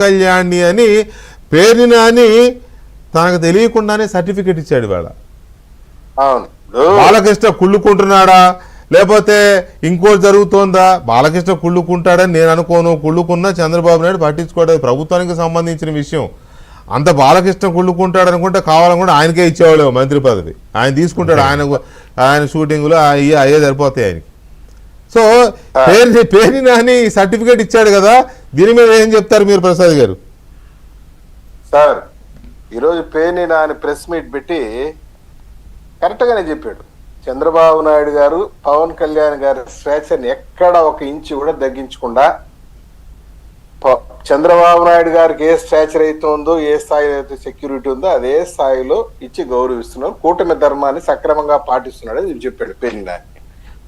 కళ్యాణి అని పేరుని నాని తనకు తెలియకుండానే సర్టిఫికెట్ ఇచ్చాడు ఇవాళ. బాలకృష్ణ కుళ్ళుకుంటున్నాడా లేకపోతే ఇంకోటి జరుగుతోందా? బాలకృష్ణ కుళ్ళుకుంటాడని నేను అనుకోను. కుళ్ళుకున్నా చంద్రబాబు నాయుడు పట్టించుకోవడం ప్రభుత్వానికి సంబంధించిన విషయం. అంత బాలకృష్ణ కుళ్ళుకుంటాడు అనుకుంటే కావాలనుకుంటే ఆయనకే ఇచ్చేవాళ్ళు మంత్రి పదవి. ఆయన తీసుకుంటాడు, ఆయన షూటింగ్లో అయ్యే సరిపోతాయి ఆయనకి. సో పేరుని నాని సర్టిఫికేట్ ఇచ్చాడు కదా, దీని మీద ఏం చెప్తారు మీరు ప్రసాద్ గారు? సార్ ఈరోజు పేరుని నాని ప్రెస్ మీట్ పెట్టి కరెక్ట్గానే చెప్పాడు. చంద్రబాబు నాయుడు గారు పవన్ కళ్యాణ్ గారి స్వేచ్ఛని ఎక్కడ ఒక ఇంచు కూడా తగ్గించకుండా చంద్రబాబు నాయుడు గారికి ఏ స్ట్రాచర్ అయితే ఉందో, ఏ స్థాయిలో అయితే సెక్యూరిటీ ఉందో అదే స్థాయిలో ఇచ్చి గౌరవిస్తున్నారు. కూటమి ధర్మాన్ని సక్రమంగా పాటిస్తున్నాడు అని చెప్పాడు పేరుని నాని.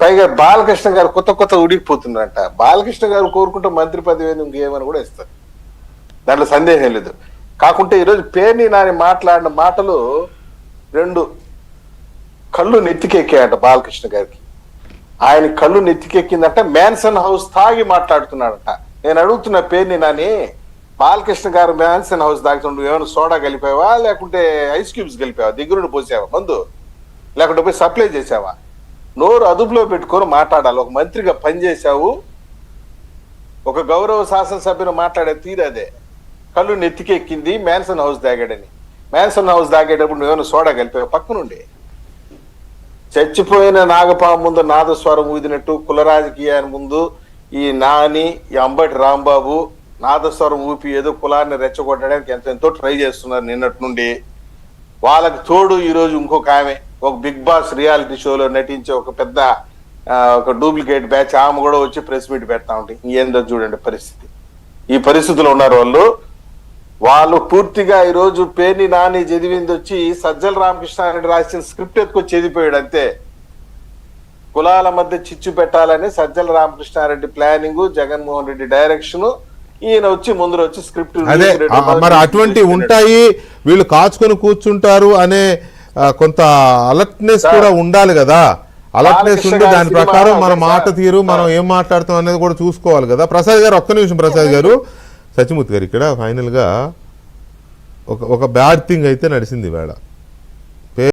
పైగా బాలకృష్ణ గారు కొత్త ఉడికిపోతున్నారంట. బాలకృష్ణ గారు కోరుకుంటే మంత్రి పదవి ఇంకేమని కూడా ఇస్తారు, దాంట్లో సందేహం లేదు. కాకుంటే ఈరోజు పేరుని నాని మాట్లాడిన మాటలు రెండు కళ్ళు నెత్తికెక్కాయంట బాలకృష్ణ గారికి. ఆయన కళ్ళు నెత్తికెక్కిందంట. మ్యాన్సన్ హౌస్ తాగి మాట్లాడుతున్నాడట. నేను అడుగుతున్న పేరుని నాని, బాలకృష్ణ గారు మ్యాన్సన్ హౌస్ తాగుతుండు ఏమైనా సోడా కలిపావా లేకుంటే ఐస్ క్యూబ్స్ కలిపావా, దగ్గరుండి పోసావా మందు, లేకుంటే పోయి సప్లై చేసావా? నోరు అదుపులో పెట్టుకొని మాట్లాడాలి. ఒక మంత్రిగా పనిచేశావు, ఒక గౌరవ శాసనసభ్యులు మాట్లాడే తీరు అదే. కళ్ళు నెత్తికెక్కింది మ్యాన్సన్ హౌస్ తాగాడని. మ్యాన్సన్ హౌస్ తాగేటప్పుడు నువ్వేమైనా సోడా కలిపావా పక్కనుండి? చచ్చిపోయిన నాగపాము ముందు నాదస్వరం ఊదినట్టు కుల రాజకీయాన్ని ముందు ఈ నాని, ఈ అంబటి రాంబాబు నాదస్వరం ఊపి ఏదో కులాన్ని రెచ్చగొట్టడానికి ఎంతో ట్రై చేస్తున్నారు నిన్నటి నుండి. వాళ్ళకి తోడు ఈరోజు ఇంకొక ఆమె ఒక బిగ్ బాస్ రియాలిటీ షోలో నటించే ఒక పెద్ద ఒక డూప్లికేట్ బ్యాచ్, ఆమె కూడా వచ్చి ప్రెస్ మీట్ పెడతా ఉంటాయి. ఏందో చూడండి పరిస్థితి. ఈ పరిస్థితులు ఉన్నారు వాళ్ళు పూర్తిగా ఈరోజు పేరుని నాని చదివింది వచ్చి సజ్జల రామకృష్ణారెడ్డి రాసిన స్క్రిప్ట్ ఎత్తుకొని చదివిపోయాడు అంతే. కులాల మధ్య చిచ్చు పెట్టాలని సజ్జల రామకృష్ణారెడ్డి ప్లానింగ్, జగన్మోహన్ రెడ్డి డైరెక్షన్, ఈయన వచ్చి ముందు వచ్చి స్క్రిప్ట్. మరి అటువంటి ఉంటాయి, వీళ్ళు కాచుకొని కూర్చుంటారు అనే కొంత అలర్ట్నెస్ కూడా ఉండాలి కదా. అలర్ట్నెస్ ఉంటే దాని ప్రకారం మన మాట తీరు, మనం ఏం మాట్లాడుతాం అనేది కూడా చూసుకోవాలి కదా. ప్రసాద్ గారు ఒక్క నిమిషం. ప్రసాద్ గారు, సత్యమూర్తి గారు, ఇక్కడ ఫైనల్గా ఒక బ్యాడ్ థింగ్ అయితే నడిచింది ఇవాళ.